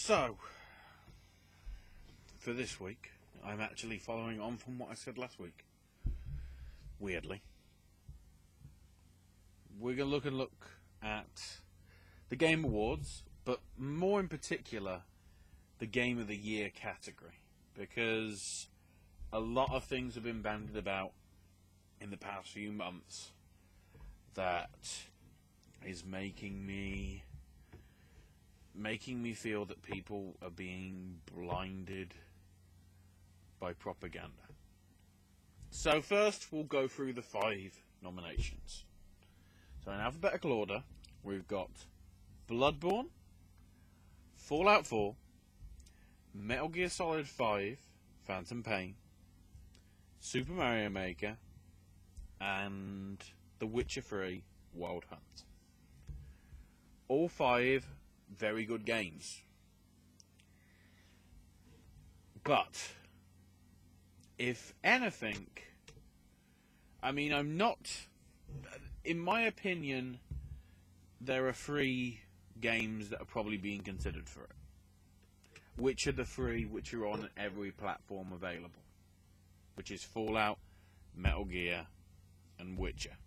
So, for this week, I'm actually following on from what I said last week. Weirdly. We're going to look at the Game Awards, but more in particular, the Game of the Year category. Because a lot of things have been bandied about in the past few months that is making me feel that people are being blinded by propaganda. So first we'll go through the 5 nominations. So in alphabetical order, we've got Bloodborne, Fallout 4, Metal Gear Solid 5, Phantom Pain, Super Mario Maker, and The Witcher 3, Wild Hunt. All 5 very good games. But, if anything, in my opinion, there are 3 games that are probably being considered for it. Which are the 3 which are on every platform available? Which is Fallout, Metal Gear, and Witcher.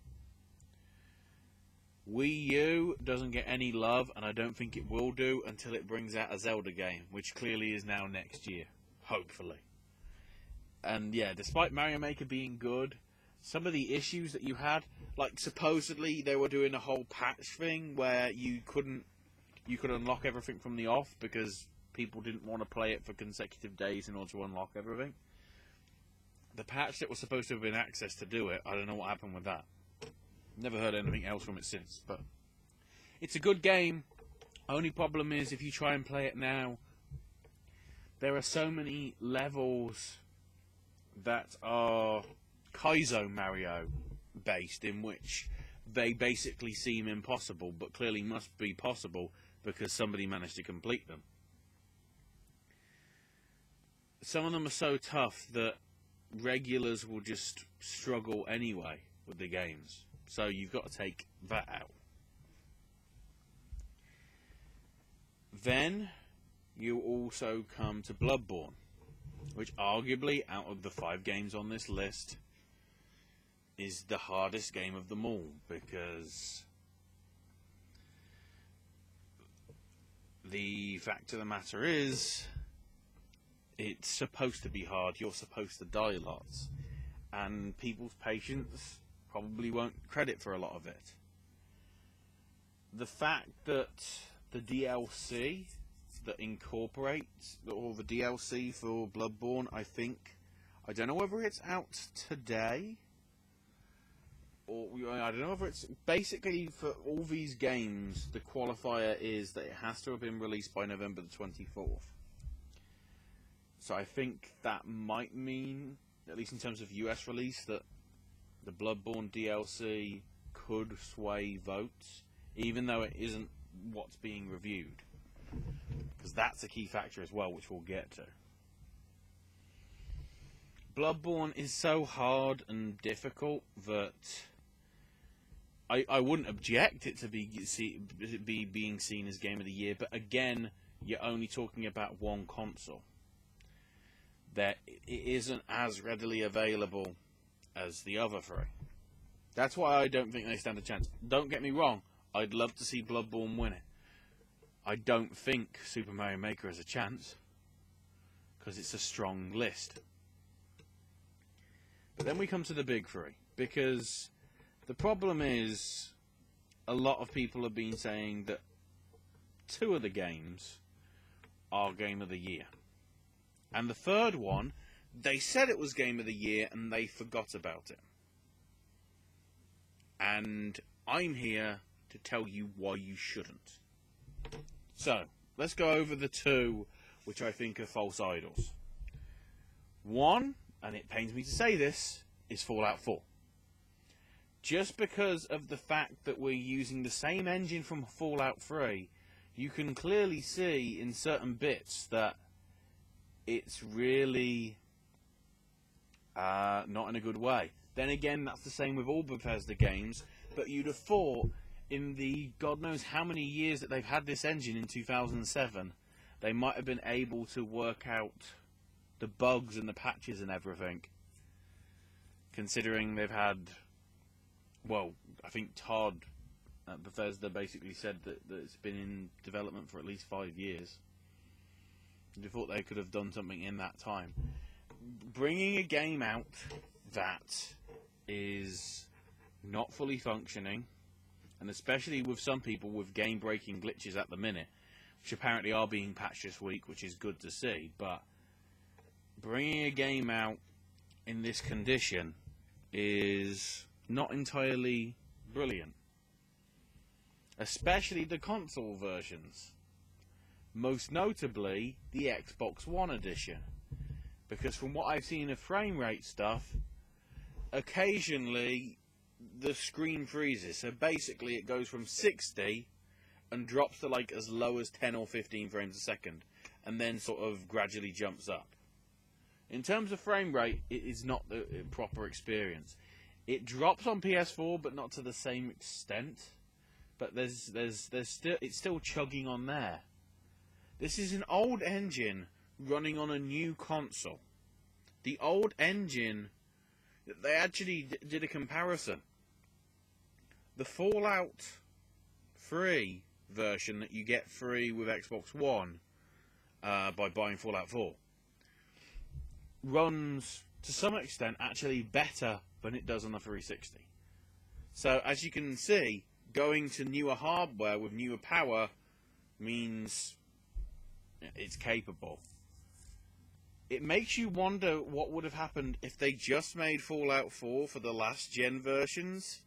Wii U doesn't get any love, and I don't think it will do until it brings out a Zelda game, which clearly is now next year, hopefully. And yeah, despite Mario Maker being good, some of the issues that you had, like supposedly they were doing a whole patch thing where you could unlock everything from the off because people didn't want to play it for consecutive days in order to unlock everything. The patch that was supposed to have been access to do it, I don't know what happened with that. Never heard anything else from it since, but it's a good game. Only problem is if you try and play it now, there are so many levels that are Kaizo Mario based, in which they basically seem impossible, but clearly must be possible because somebody managed to complete them. Some of them are so tough that regulars will just struggle anyway with the games. So you've got to take that out. Then you also come to Bloodborne, which arguably, out of the 5 games on this list, is the hardest game of them all, because the fact of the matter is, it's supposed to be hard, you're supposed to die lots, and people's patience probably won't credit for a lot of it. The fact that the DLC that incorporates, or the DLC for Bloodborne, I don't know whether it's out today, or I don't know whether it's, basically for all these games, the qualifier is that it has to have been released by November the 24th. So I think that might mean, at least in terms of US release, that the Bloodborne DLC could sway votes, even though it isn't what's being reviewed. Because that's a key factor as well, which we'll get to. Bloodborne is so hard and difficult that I wouldn't object it to be being seen as Game of the Year, but again, you're only talking about one console. That it isn't as readily available as the other 3. That's why I don't think they stand a chance. Don't get me wrong, I'd love to see Bloodborne win it. I don't think Super Mario Maker has a chance, because it's a strong list. But then we come to the big 3, because the problem is, a lot of people have been saying that 2 of the games are Game of the Year. And the third one, they said it was Game of the Year and they forgot about it. And I'm here to tell you why you shouldn't. So, let's go over the 2 which I think are false idols. One, and it pains me to say this, is Fallout 4. Just because of the fact that we're using the same engine from Fallout 3, you can clearly see in certain bits that it's really not in a good way. Then again, that's the same with all Bethesda games, but you'd have thought in the God knows how many years that they've had this engine in 2007, they might have been able to work out the bugs and the patches and everything, considering they've had, well, I think Todd at Bethesda basically said that it's been in development for at least 5 years. They thought they could have done something in that time. Bringing a game out that is not fully functioning, and especially with some people with game-breaking glitches at the minute, which apparently are being patched this week, which is good to see, but bringing a game out in this condition is not entirely brilliant. Especially the console versions. Most notably, the Xbox One edition. Because from what I've seen of frame rate stuff, occasionally the screen freezes. So basically it goes from 60 and drops to like as low as 10 or 15 frames a second, and then sort of gradually jumps up. In terms of frame rate, it is not the proper experience. It drops on PS4, but not to the same extent. But there's still, it's still chugging on there. This is an old engine running on a new console. The old engine, they actually did a comparison. The Fallout 3 version that you get free with Xbox One by buying Fallout 4 runs to some extent actually better than it does on the 360. So as you can see, going to newer hardware with newer power means it's capable. It makes you wonder what would have happened if they just made Fallout 4 for the last gen versions,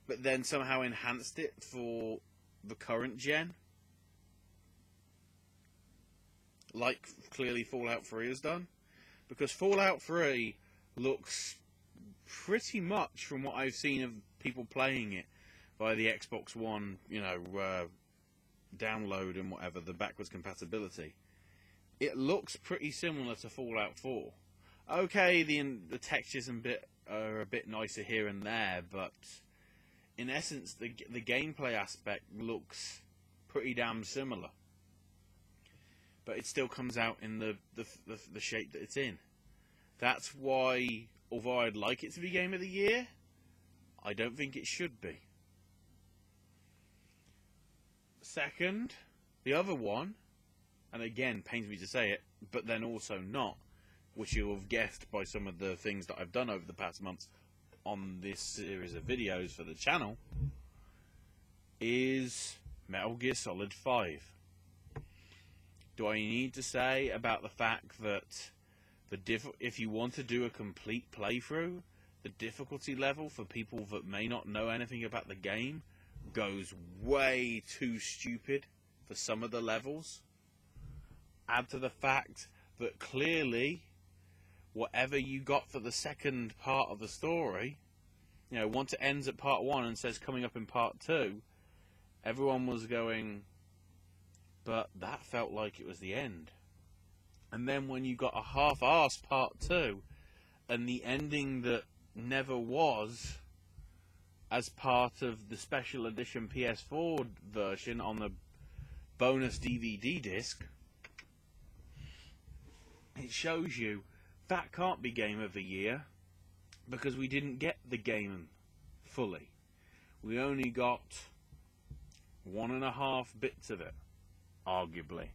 but then somehow enhanced it for the current gen, like clearly Fallout 3 has done. Because Fallout 3 looks pretty much, from what I've seen of people playing it via the Xbox One, download and whatever, the backwards compatibility, it looks pretty similar to Fallout 4. Okay, the textures are a bit nicer here and there, but in essence, the gameplay aspect looks pretty damn similar. But it still comes out in the shape that it's in. That's why, although I'd like it to be Game of the Year, I don't think it should be. Second, the other one, and again, pains me to say it, but then also not, which you'll have guessed by some of the things that I've done over the past months on this series of videos for the channel, is Metal Gear Solid 5. Do I need to say about the fact that if you want to do a complete playthrough, the difficulty level for people that may not know anything about the game goes way too stupid for some of the levels? Add to the fact that clearly whatever you got for the second part of the story, once it ends at part 1 and says coming up in part 2, everyone was going, but that felt like it was the end. And then when you got a half-assed part 2, and the ending that never was, as part of the special edition PS4 version on the bonus DVD disc, it shows you that can't be Game of the Year, because we didn't get the game fully. We only got 1.5 bits of it, arguably.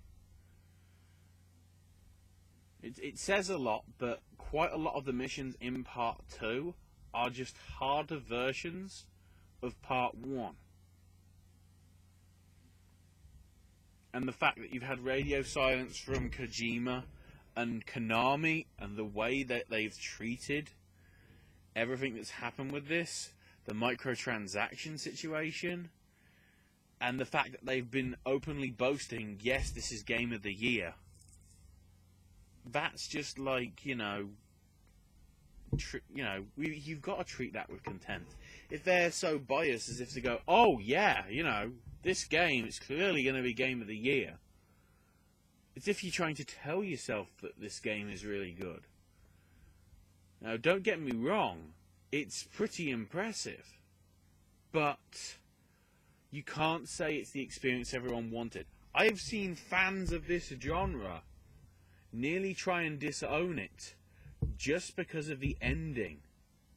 It says a lot, but quite a lot of the missions in Part 2 are just harder versions of Part 1. And the fact that you've had radio silence from Kojima and Konami, and the way that they've treated everything that's happened with this, the microtransaction situation, and the fact that they've been openly boasting, yes, this is Game of the Year. That's just like, you've got to treat that with contempt. If they're so biased as if to go, oh yeah, this game is clearly going to be Game of the Year, it's if you're trying to tell yourself that this game is really good. Now, don't get me wrong, it's pretty impressive, but you can't say it's the experience everyone wanted. I've seen fans of this genre nearly try and disown it just because of the ending,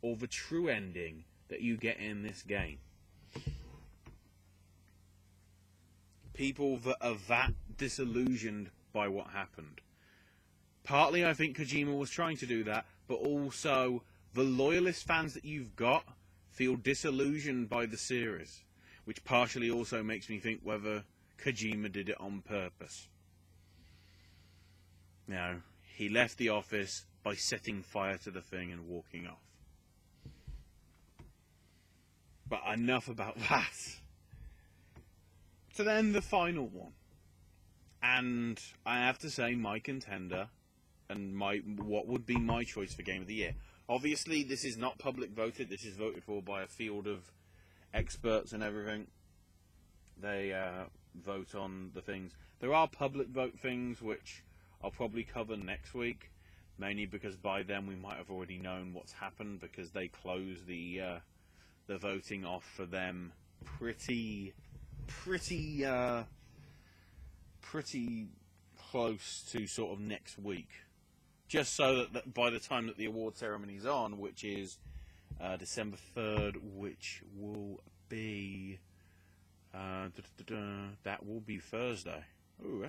or the true ending, that you get in this game. People that are that disillusioned by what happened. Partly I think Kojima was trying to do that, but also the loyalist fans that you've got feel disillusioned by the series, which partially also makes me think whether Kojima did it on purpose. No, he left the office by setting fire to the thing and walking off. But enough about that. So then the final one. And I have to say my contender and what would be my choice for Game of the Year. Obviously this is not public voted, this is voted for by a field of experts and everything. They vote on the things. There are public vote things which I'll probably cover next week, mainly because by then we might have already known what's happened, because they close the voting off for them pretty close to sort of next week, just so that by the time that the award ceremony's on, which is December 3rd, which will be that will be Thursday. Ooh,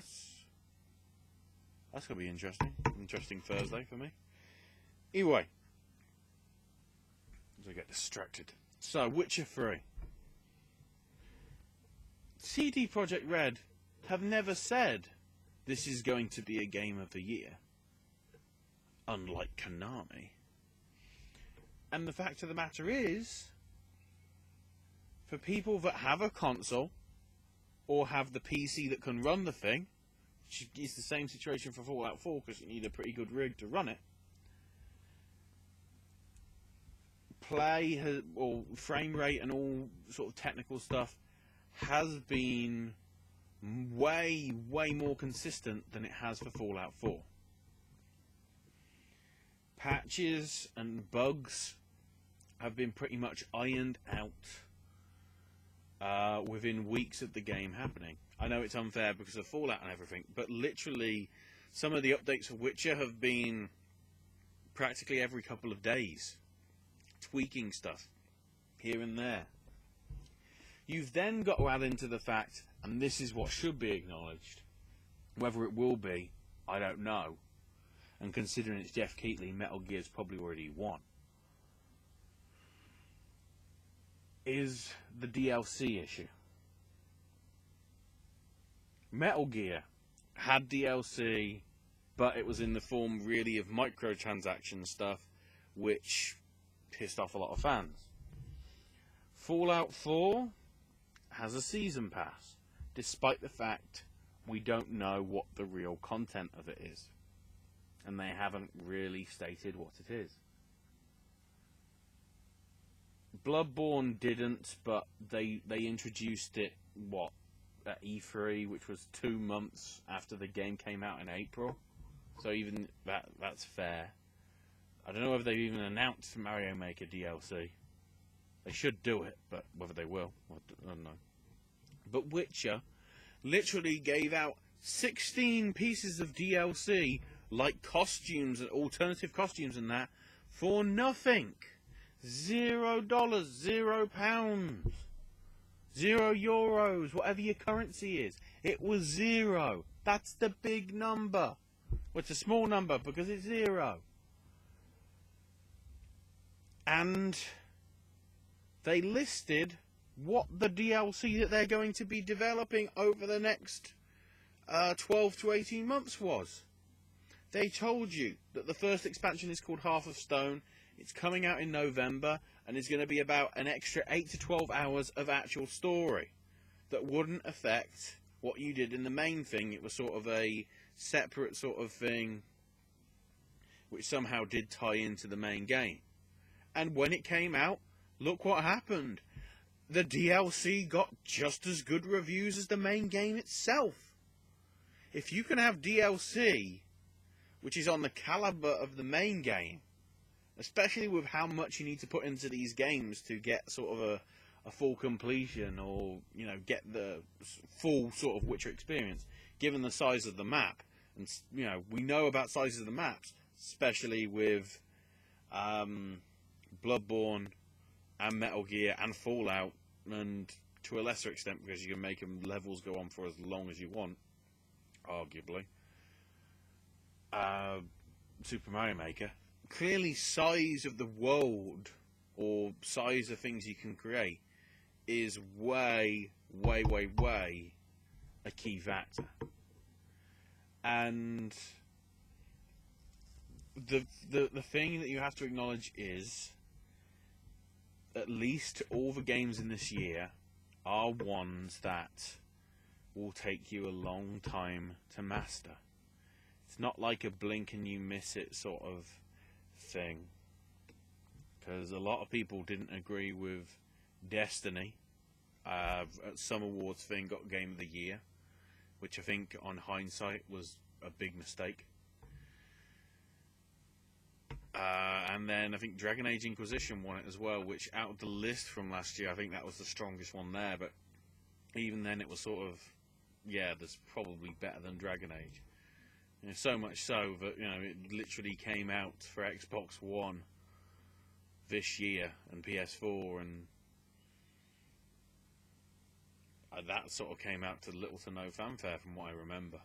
that's gonna be interesting Thursday for me. Anyway, as I get distracted. So, Witcher 3. CD Projekt Red have never said this is going to be a Game of the Year, unlike Konami. And the fact of the matter is, for people that have a console or have the PC that can run the thing, which is the same situation for Fallout 4 because you need a pretty good rig to run it, or frame rate and all sort of technical stuff has been way more consistent than it has for Fallout 4. Patches and bugs have been pretty much ironed out within weeks of the game happening. I know it's unfair because of Fallout and everything, but literally some of the updates for Witcher have been practically every couple of days, tweaking stuff here and there. You've then got to add into the fact, and this is what should be acknowledged, whether it will be, I don't know, and considering it's Jeff Keighley, Metal Gear's probably already won, is the DLC issue. Metal Gear had DLC, but it was in the form really of microtransaction stuff, which pissed off a lot of fans. Fallout 4 has a season pass, despite the fact we don't know what the real content of it is. And they haven't really stated what it is. Bloodborne didn't, but they introduced it, at E3, which was 2 months after the game came out in April. So even that's fair. I don't know if they've even announced Mario Maker DLC. They should do it, but whether they will, I don't know. But Witcher literally gave out 16 pieces of DLC, like costumes and alternative costumes and that, for nothing. $0, £0, €0, whatever your currency is. It was 0. That's the big number. Well, it's a small number because it's 0. And they listed what the DLC that they're going to be developing over the next 12 to 18 months was. They told you that the first expansion is called Heart of Stone. It's coming out in November, and it's going to be about an extra 8 to 12 hours of actual story that wouldn't affect what you did in the main thing. It was sort of a separate sort of thing which somehow did tie into the main game. And when it came out, look what happened. The DLC got just as good reviews as the main game itself. If you can have DLC, which is on the caliber of the main game, especially with how much you need to put into these games to get sort of a full completion or, you know, get the full sort of Witcher experience, given the size of the map. And, you know, we know about sizes of the maps, especially with Bloodborne and Metal Gear and Fallout, and to a lesser extent because you can make them levels go on for as long as you want, arguably. Super Mario Maker, clearly size of the world or size of things you can create is way a key factor. And the thing that you have to acknowledge is at least all the games in this year are ones that will take you a long time to master. It's not like a blink and you miss it sort of thing, because a lot of people didn't agree with Destiny. At some awards thing got Game of the Year, which I think on hindsight was a big mistake. And then I think Dragon Age Inquisition won it as well, which out of the list from last year, I think that was the strongest one there. But even then, it was sort of, yeah, that's probably better than Dragon Age. You know, so much so that, you know, it literally came out for Xbox One this year and PS4, and that sort of came out to little to no fanfare from what I remember.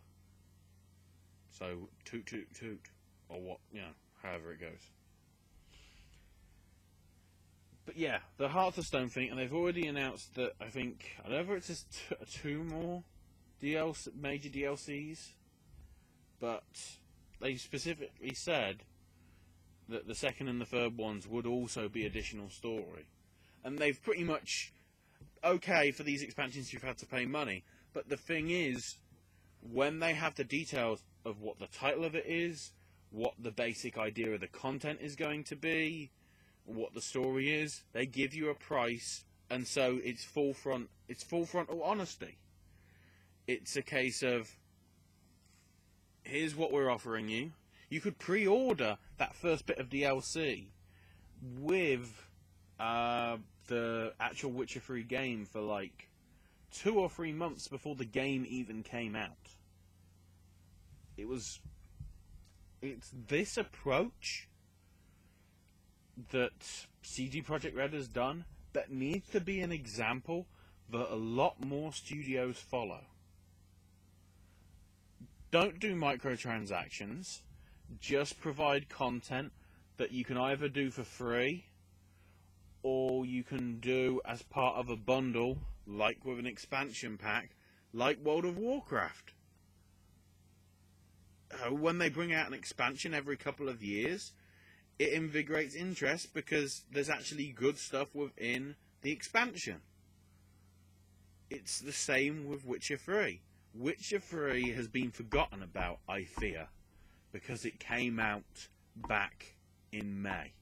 So toot toot toot, or what, you know, however it goes. But yeah, the Hearts of Stone thing, and they've already announced that I think, I don't know if it's just two more major DLCs, but they specifically said that the second and the third ones would also be additional story. And they've pretty much, okay, for these expansions you've had to pay money, but the thing is, when they have the details of what the title of it is, what the basic idea of the content is going to be, what the story is, they give you a price, and so it's full frontal honesty. It's a case of, here's what we're offering you. You could pre-order that first bit of DLC with the actual Witcher 3 game for like 2 or 3 months before the game even came out. It's this approach that CD Projekt Red has done that needs to be an example that a lot more studios follow. Don't do microtransactions. Just provide content that you can either do for free or you can do as part of a bundle, like with an expansion pack, like World of Warcraft. When they bring out an expansion every couple of years, it invigorates interest because there's actually good stuff within the expansion. It's the same with Witcher 3. Witcher 3 has been forgotten about, I fear, because it came out back in May.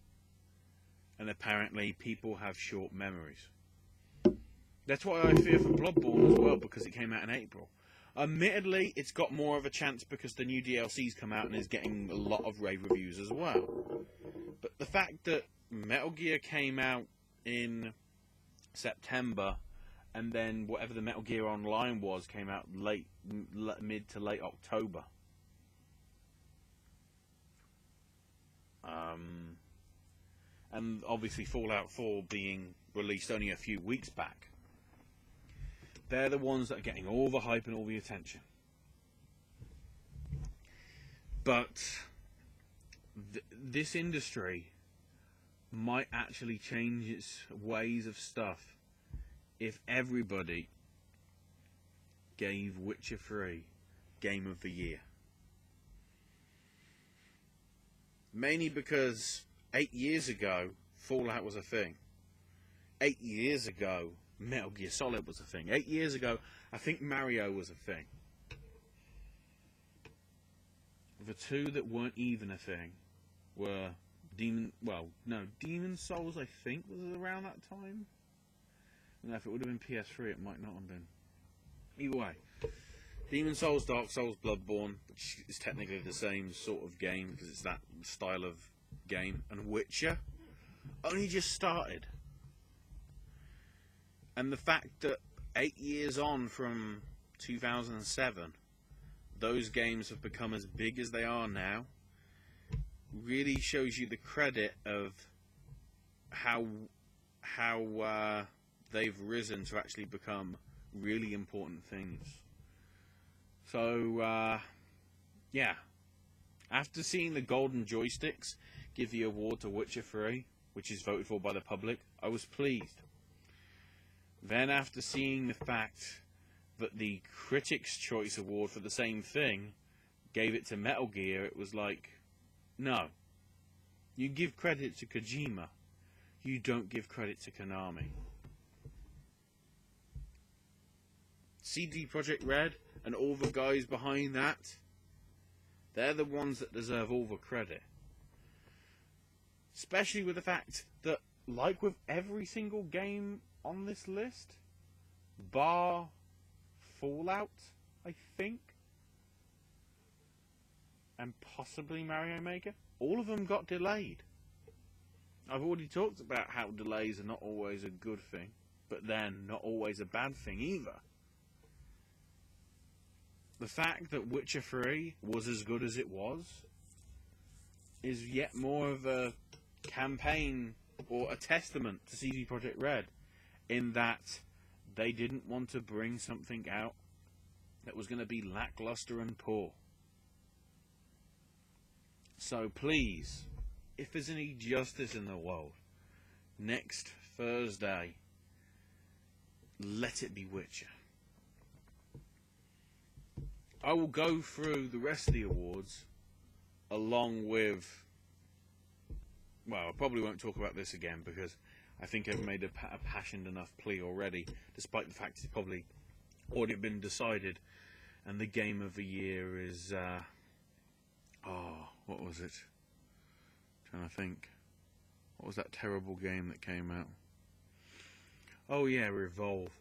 And apparently people have short memories. That's why I fear for Bloodborne as well, because it came out in April. Admittedly, it's got more of a chance because the new DLC's come out and is getting a lot of rave reviews as well. But the fact that Metal Gear came out in September, and then whatever the Metal Gear Online was came out mid to late October. And obviously Fallout 4 being released only a few weeks back. They're the ones that are getting all the hype and all the attention. But this industry might actually change its ways of stuff if everybody gave Witcher 3 Game of the Year. Mainly because 8 years ago, Fallout was a thing. 8 years ago, Metal Gear Solid was a thing. 8 years ago, I think Mario was a thing. The two that weren't even a thing were Demon Souls, I think, was around that time. And if it would have been PS3, it might not have been. Either way, Demon Souls, Dark Souls, Bloodborne, which is technically the same sort of game because it's that style of game, and Witcher only just started. And the fact that 8 years on from 2007, those games have become as big as they are now really shows you the credit of how they've risen to actually become really important things. So yeah, after seeing the golden joysticks give the award to Witcher 3, which is voted for by the public, I was pleased. Then after seeing the fact that the Critics' Choice Award for the same thing gave it to Metal Gear, it was like, no. You give credit to Kojima. You don't give credit to Konami. CD Projekt Red and all the guys behind that, they're the ones that deserve all the credit. Especially with the fact that, like with every single game on this list, bar Fallout, I think, and possibly Mario Maker, all of them got delayed. I've already talked about how delays are not always a good thing, but then not always a bad thing either. The fact that Witcher 3 was as good as it was is yet more of a campaign or a testament to CD Projekt Red, in that they didn't want to bring something out that was going to be lackluster and poor. So please, if there's any justice in the world, next Thursday, let it be Witcher. I will go through the rest of the awards along with... Well, I probably won't talk about this again because I think I've made a passionate enough plea already, despite the fact it's probably already been decided. And the game of the year is... what was it? Trying to think. What was that terrible game that came out? Oh yeah, Revolve.